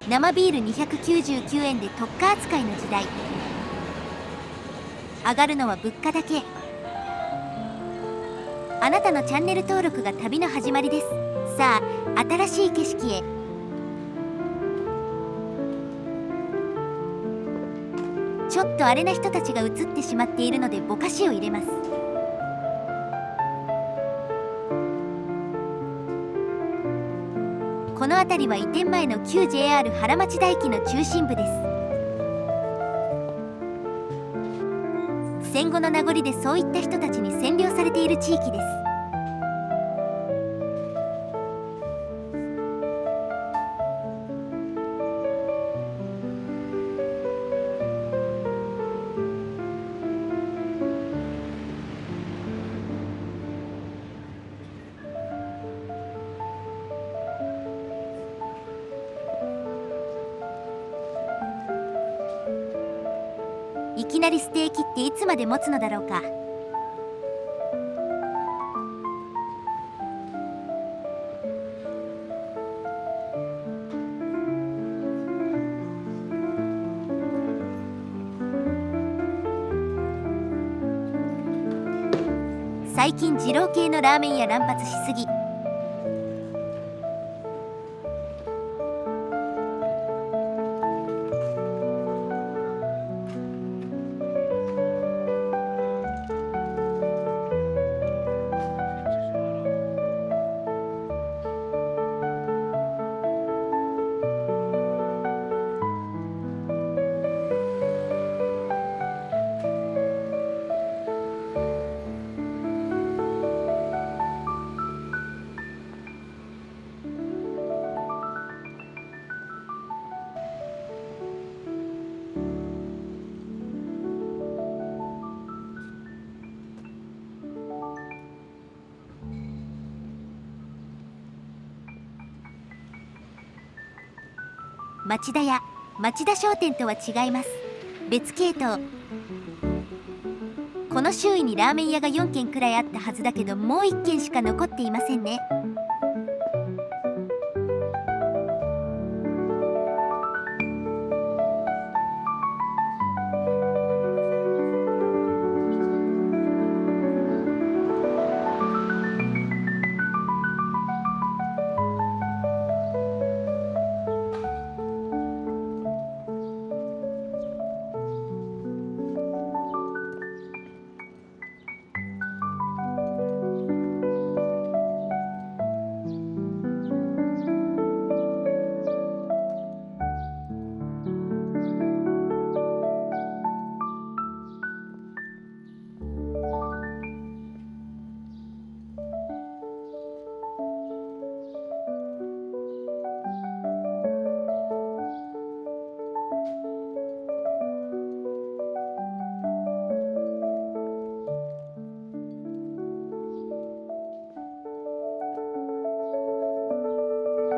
生ビール299円で特価扱いの時代。上がるのは物価だけ。あなたのチャンネル登録が旅の始まりです。さあ、新しい景色へ。ちょっとあれな人たちが映ってしまっているのでぼかしを入れます。この辺りは移転前の旧 JR 原町台駅の中心部です。戦後の名残でそういった人たちに占領されている地域です。いきなりステーキっていつまで持つのだろうか。最近二郎系のラーメン屋乱発しすぎ。町田屋、町田商店とは違います。別系統。この周囲にラーメン屋が4軒くらいあったはずだけど、もう1軒しか残っていませんね。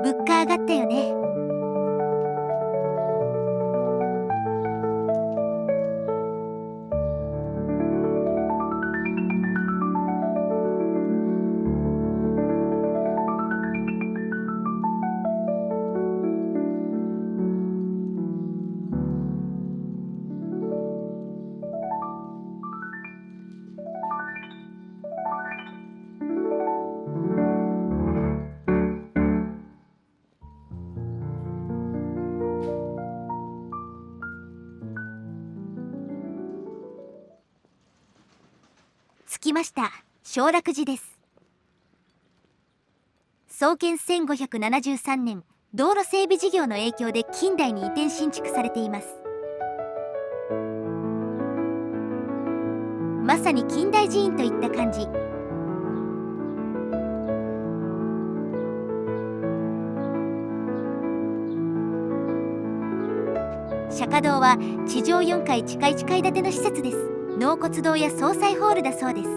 物価上がったよね。着きました。正楽寺です。創建1573年、道路整備事業の影響で近代に移転新築されています。まさに近代寺院といった感じ。釈迦堂は地上4階地下1階建ての施設です。納骨堂や総裁ホールだそうです。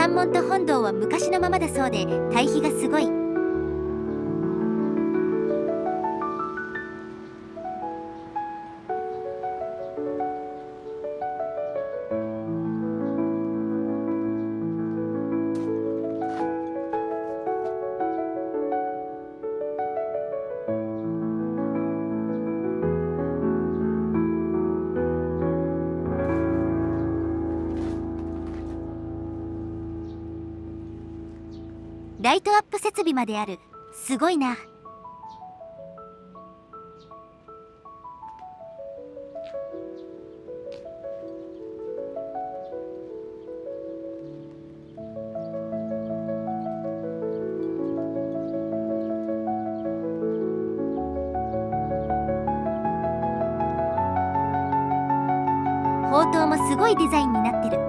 山門と本堂は昔のままだそうで対比がすごい。ライトアップ設備まである。すごいな。宝塔もすごいデザインになってる。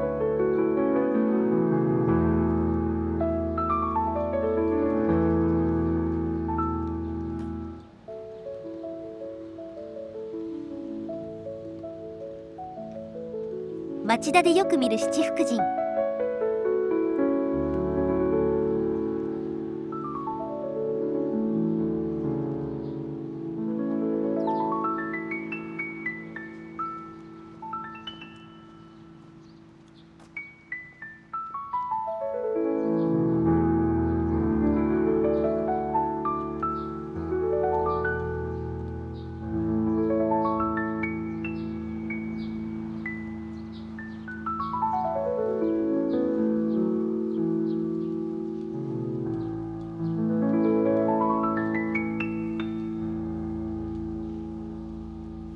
町田でよく見る七福神。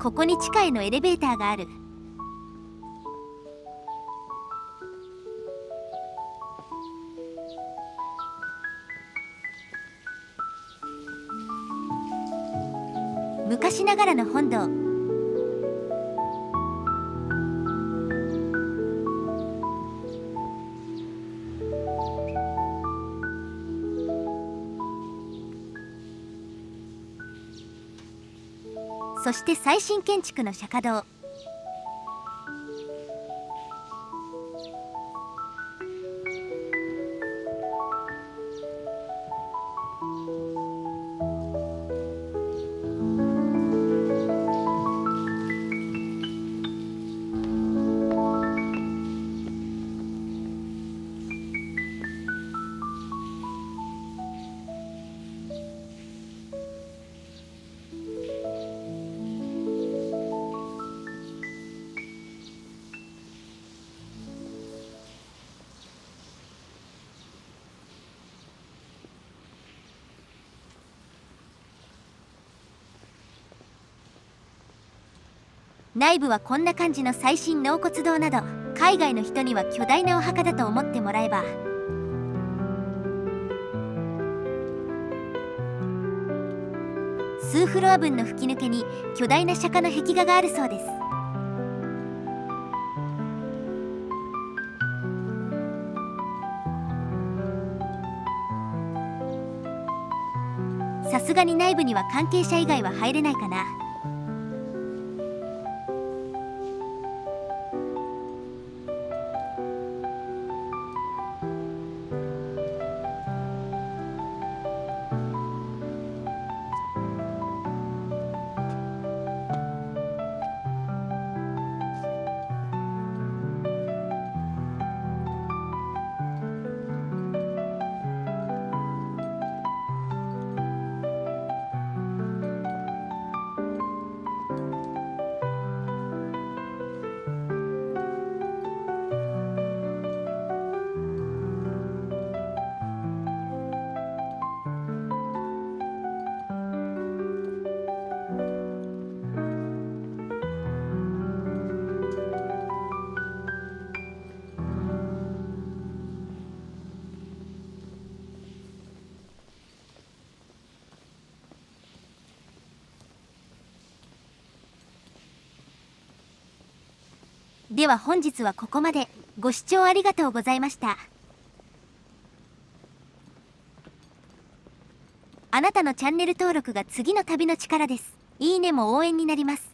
ここに地下へのエレベーターがある。昔ながらの本堂。そして最新建築の釈迦堂。内部はこんな感じの最新納骨堂など、海外の人には巨大なお墓だと思ってもらえば。数フロア分の吹き抜けに巨大な釈迦の壁画があるそうです。さすがに内部には関係者以外は入れないかな。では本日はここまで。ご視聴ありがとうございました。あなたのチャンネル登録が次の旅の力です。いいねも応援になります。